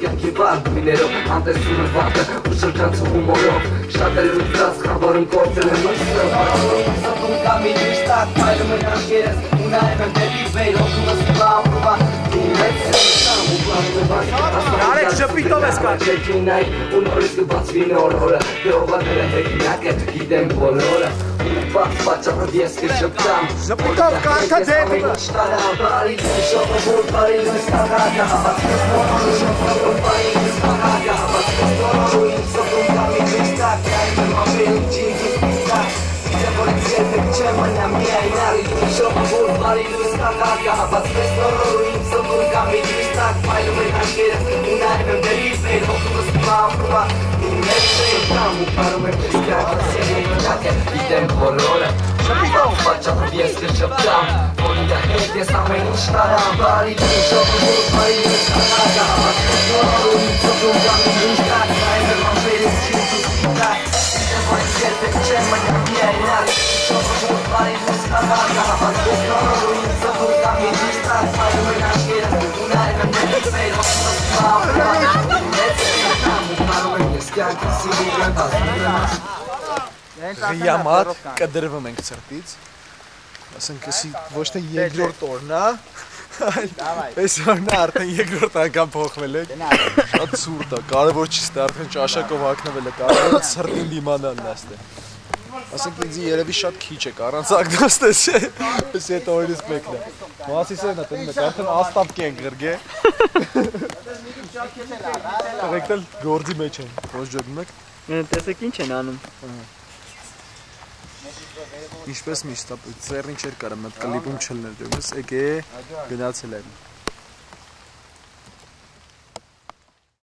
կյանքի վար գույներով անտեսում եմ վատը ու շրջանցում հումորով շատ էլ լուծած խաբարում կործել եմ ինձ սոպում կամ մի դիշտակ պայլում են աշկերս ու նայում եմ դեպի վեր օգումս բամբուվա Արեք շպիտով ես կար ու նորից կբացվի նոր օրը դեովատերը հեղինակ է գիտեմ բոլորը Բաց պատճառով ես կշպտամ Շպիտով կարդա դեպը Բարի շոպով բարի ստաղագա շոպով բարի ստաղագա Շոյին սոպում կամի վիստակ Կայմ ապել ջինգի պիտակ Դեպորիցիետ չեմ անամ միայնարի Շոպով բարի ստաղագա Շոյին սոպում կամի վիստակ Պայլում են աշկերս ու նայում եմ դեպի վեր Հոգումս բամբուվա Մեծ շեյտամ ու պարում եմ կսկակ Գիտեմ բոլորը Շպիտով պատճառով ես կշպտամ Որի դա հետ ես ամեն ինչ տարամ Բարի շոպով բարի ստաղագա Շոյին սոպում կամի վիստակ Կայմ ապել ջինգի պիտակ Դեպորիցիետ չեմ անամ միայնարի Շոպով բարի ստաղագա Շոյին սոպում կամի վիստակ Պայլում են աշկերս ու նայում եմ դեպի վեր Հոգումս բամբուվա Մեծ շեյտամ ու պարում եմ կյանքի սիրում եմ հասնում Ռիամատ կդրվում ենք ծրտից ասենք էսի ոչ թե երկրորդ օրն է այս օրն է արդեն երկրորդ անգամ փոխվել է շատ ցուրտ է կարևոր չի ստե արդեն ճաշակով հագնվել է կարևորը ծրտին դիմանալն է ստե ասենք ինձ երևի շատ քիչ է առանց ագնոստես է էս այդ օրից մեկն է մասիսերն է տնում եք արդեն աստապկի են գրգե Տղեկտել գործի մեջ են ոչ ջոգնում եք տեսեք ինչ են անում Ինչպես միշտ, ծերին չէր կարա մտ կլիպում չլներ դուրս, եկե գնացել են